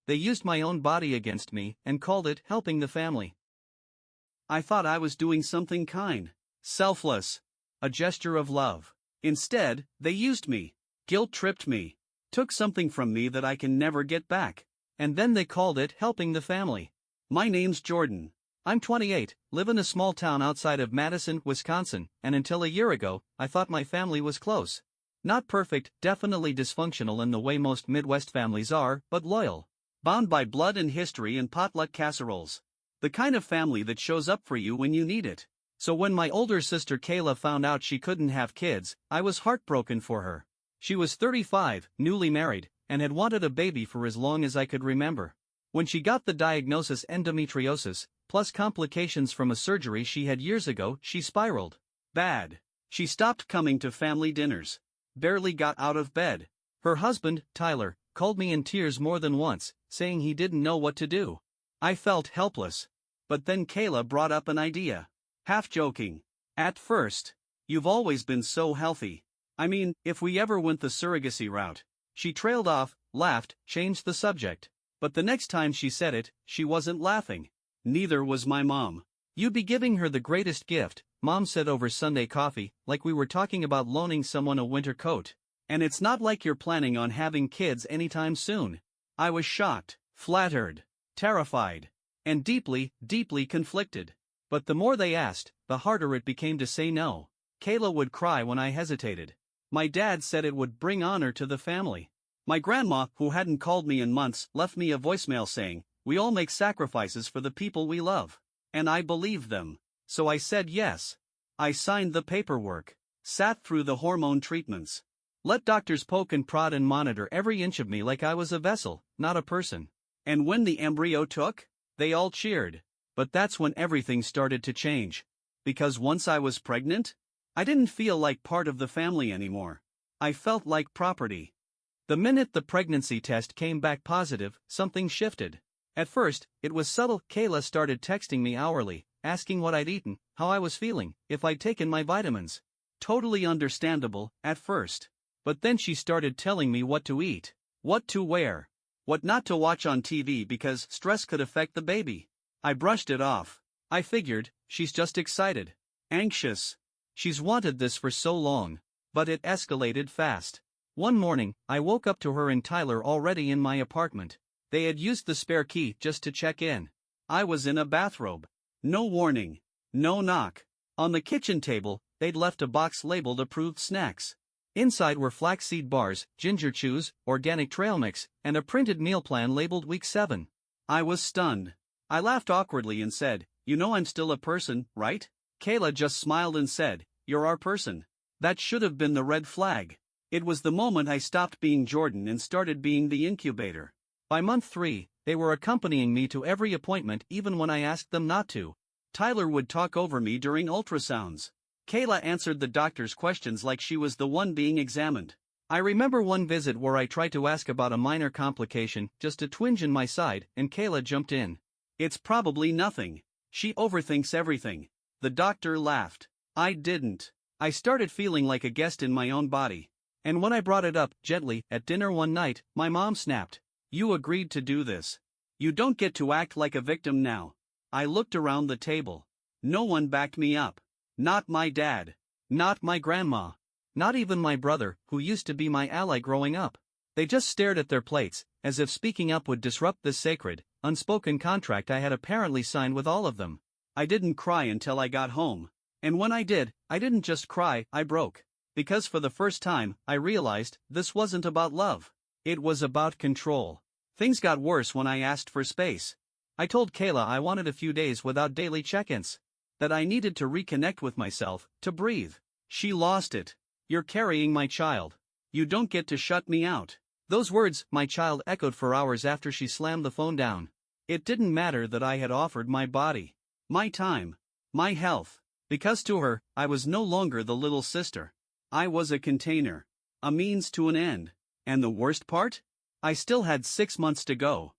They used my own body against me and called it helping the family. I thought I was doing something kind, selfless, a gesture of love. Instead, they used me, guilt-tripped me, took something from me that I can never get back, and then they called it helping the family. My name's Jordan. I'm 28, live in a small town outside of Madison, Wisconsin, and until a year ago, I thought my family was close. Not perfect, definitely dysfunctional in the way most Midwest families are, but loyal. Bound by blood and history and potluck casseroles. The kind of family that shows up for you when you need it. So when my older sister Kayla found out she couldn't have kids, I was heartbroken for her. She was 35, newly married, and had wanted a baby for as long as I could remember. When she got the diagnosis endometriosis, plus complications from a surgery she had years ago, she spiraled. Bad. She stopped coming to family dinners. Barely got out of bed. Her husband, Tyler, called me in tears more than once, saying he didn't know what to do. I felt helpless. But then Kayla brought up an idea. Half joking. At first. You've always been so healthy. I mean, if we ever went the surrogacy route. She trailed off, laughed, changed the subject. But the next time she said it, she wasn't laughing. Neither was my mom. You'd be giving her the greatest gift, Mom said over Sunday coffee, like we were talking about loaning someone a winter coat. And it's not like you're planning on having kids anytime soon. I was shocked, flattered, terrified, and deeply, deeply conflicted. But the more they asked, the harder it became to say no. Kayla would cry when I hesitated. My dad said it would bring honor to the family. My grandma, who hadn't called me in months, left me a voicemail saying, "We all make sacrifices for the people we love." And I believed them. So I said yes. I signed the paperwork. Sat through the hormone treatments. Let doctors poke and prod and monitor every inch of me like I was a vessel, not a person. And when the embryo took, they all cheered. But that's when everything started to change. Because once I was pregnant, I didn't feel like part of the family anymore. I felt like property. The minute the pregnancy test came back positive, something shifted. At first, it was subtle. Kayla started texting me hourly, asking what I'd eaten, how I was feeling, if I'd taken my vitamins. Totally understandable, at first. But then she started telling me what to eat, what to wear, what not to watch on TV because stress could affect the baby. I brushed it off. I figured, she's just excited. Anxious. She's wanted this for so long. But it escalated fast. One morning, I woke up to her and Tyler already in my apartment. They had used the spare key just to check in. I was in a bathrobe. No warning. No knock. On the kitchen table, they'd left a box labeled approved snacks. Inside were flaxseed bars, ginger chews, organic trail mix, and a printed meal plan labeled week 7. I was stunned. I laughed awkwardly and said, "You know I'm still a person, right?" Kayla just smiled and said, "You're our person." That should have been the red flag. It was the moment I stopped being Jordan and started being the incubator. By month 3, they were accompanying me to every appointment even when I asked them not to. Tyler would talk over me during ultrasounds. Kayla answered the doctor's questions like she was the one being examined. I remember one visit where I tried to ask about a minor complication, just a twinge in my side, and Kayla jumped in. "It's probably nothing. She overthinks everything." The doctor laughed. I didn't. I started feeling like a guest in my own body. And when I brought it up, gently, at dinner one night, my mom snapped. "You agreed to do this. You don't get to act like a victim now." I looked around the table. No one backed me up. Not my dad. Not my grandma. Not even my brother, who used to be my ally growing up. They just stared at their plates, as if speaking up would disrupt this sacred, unspoken contract I had apparently signed with all of them. I didn't cry until I got home. And when I did, I didn't just cry, I broke. Because for the first time, I realized this wasn't about love. It was about control. Things got worse when I asked for space. I told Kayla I wanted a few days without daily check-ins. That I needed to reconnect with myself, to breathe. She lost it. "You're carrying my child. You don't get to shut me out." Those words, my child, echoed for hours after she slammed the phone down. It didn't matter that I had offered my body, my time, my health. Because to her, I was no longer the little sister. I was a container. A means to an end. And the worst part? I still had 6 months to go.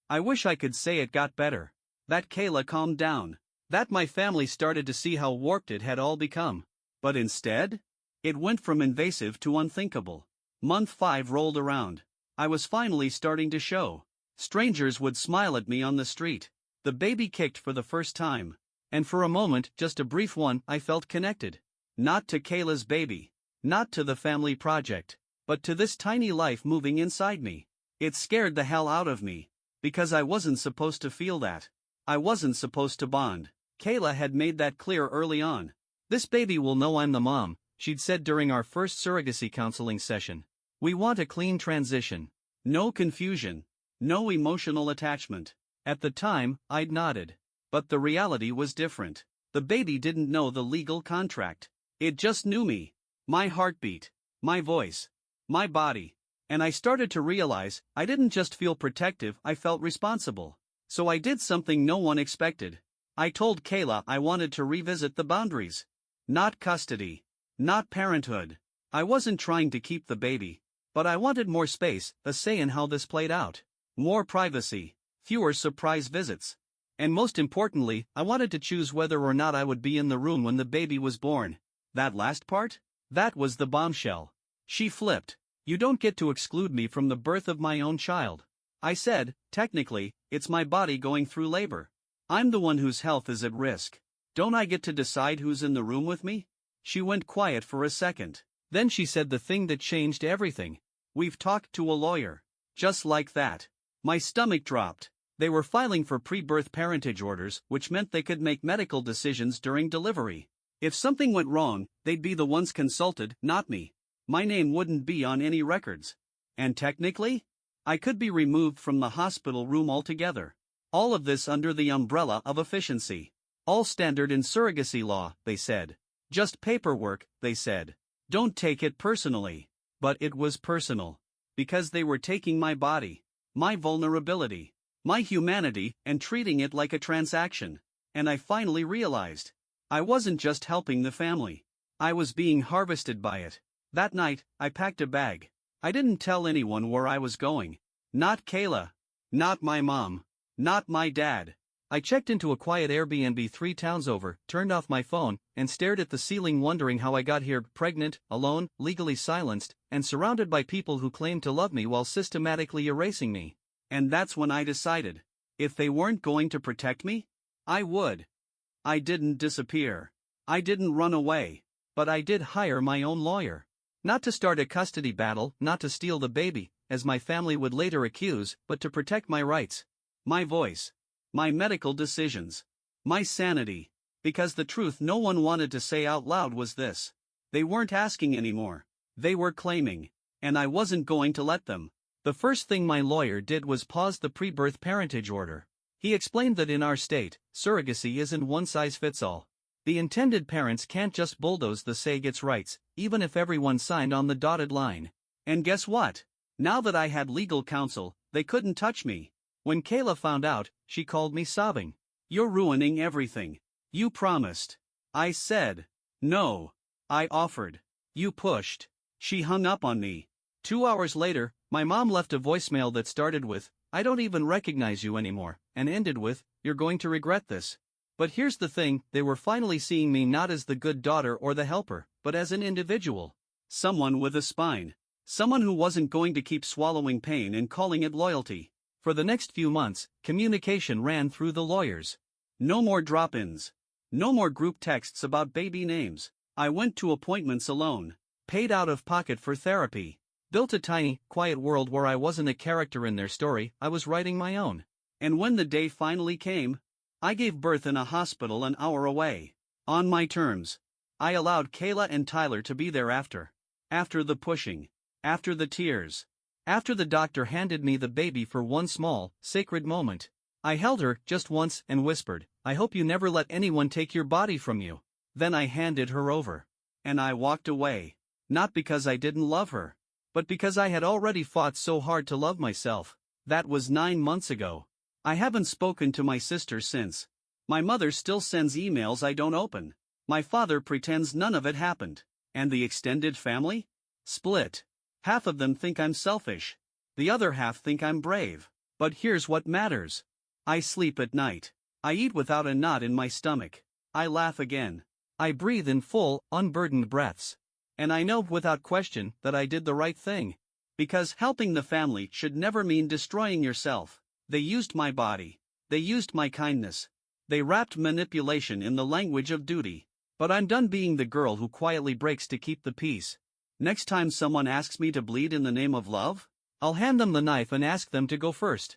I wish I could say it got better. That Kayla calmed down. That my family started to see how warped it had all become. But instead? It went from invasive to unthinkable. Month 5 rolled around. I was finally starting to show. Strangers would smile at me on the street. The baby kicked for the first time. And for a moment, just a brief one, I felt connected. Not to Kayla's baby. Not to the family project. But to this tiny life moving inside me. It scared the hell out of me. Because I wasn't supposed to feel that. I wasn't supposed to bond. Kayla had made that clear early on. This baby will know I'm the mom, she'd said during our first surrogacy counseling session. We want a clean transition. No confusion. No emotional attachment. At the time, I'd nodded. But the reality was different. The baby didn't know the legal contract. It just knew me. My heartbeat. My voice. My body. And I started to realize, I didn't just feel protective, I felt responsible. So I did something no one expected. I told Kayla I wanted to revisit the boundaries. Not custody. Not parenthood. I wasn't trying to keep the baby. But I wanted more space, a say in how this played out. More privacy. Fewer surprise visits. And most importantly, I wanted to choose whether or not I would be in the room when the baby was born. That last part? That was the bombshell. She flipped. You don't get to exclude me from the birth of my own child. I said, technically, it's my body going through labor. I'm the one whose health is at risk. Don't I get to decide who's in the room with me? She went quiet for a second. Then she said the thing that changed everything. We've talked to a lawyer. Just like that. My stomach dropped. They were filing for pre-birth parentage orders, which meant they could make medical decisions during delivery. If something went wrong, they'd be the ones consulted, not me. My name wouldn't be on any records. And technically, I could be removed from the hospital room altogether. All of this under the umbrella of efficiency. All standard in surrogacy law, they said. Just paperwork, they said. Don't take it personally. But it was personal. Because they were taking my body, my vulnerability, my humanity, and treating it like a transaction. And I finally realized. I wasn't just helping the family. I was being harvested by it. That night, I packed a bag. I didn't tell anyone where I was going. Not Kayla. Not my mom. Not my dad. I checked into a quiet Airbnb 3 towns over, turned off my phone, and stared at the ceiling wondering how I got here, pregnant, alone, legally silenced, and surrounded by people who claimed to love me while systematically erasing me. And that's when I decided. If they weren't going to protect me, I would. I didn't disappear. I didn't run away. But I did hire my own lawyer. Not to start a custody battle, not to steal the baby, as my family would later accuse, but to protect my rights. My voice. My medical decisions. My sanity. Because the truth no one wanted to say out loud was this. They weren't asking anymore. They were claiming. And I wasn't going to let them. The first thing my lawyer did was pause the pre-birth parentage order. He explained that in our state, surrogacy isn't one size fits all. The intended parents can't just bulldoze the surrogate's rights, even if everyone signed on the dotted line. And guess what? Now that I had legal counsel, they couldn't touch me. When Kayla found out, she called me sobbing. You're ruining everything. You promised. I said. No. I offered. You pushed. She hung up on me. 2 hours later, my mom left a voicemail that started with, I don't even recognize you anymore, and ended with, you're going to regret this. But here's the thing, they were finally seeing me not as the good daughter or the helper, but as an individual. Someone with a spine. Someone who wasn't going to keep swallowing pain and calling it loyalty. For the next few months, communication ran through the lawyers. No more drop-ins. No more group texts about baby names. I went to appointments alone. Paid out of pocket for therapy. Built a tiny, quiet world where I wasn't a character in their story, I was writing my own. And when the day finally came, I gave birth in a hospital an hour away. On my terms. I allowed Kayla and Tyler to be there after. After the pushing. After the tears. After the doctor handed me the baby for one small, sacred moment. I held her just once and whispered, I hope you never let anyone take your body from you. Then I handed her over. And I walked away. Not because I didn't love her. But because I had already fought so hard to love myself. That was 9 months ago. I haven't spoken to my sister since. My mother still sends emails I don't open. My father pretends none of it happened. And the extended family? Split. Half of them think I'm selfish. The other half think I'm brave. But here's what matters. I sleep at night. I eat without a knot in my stomach. I laugh again. I breathe in full, unburdened breaths. And I know without question that I did the right thing. Because helping the family should never mean destroying yourself. They used my body. They used my kindness. They wrapped manipulation in the language of duty. But I'm done being the girl who quietly breaks to keep the peace. Next time someone asks me to bleed in the name of love, I'll hand them the knife and ask them to go first.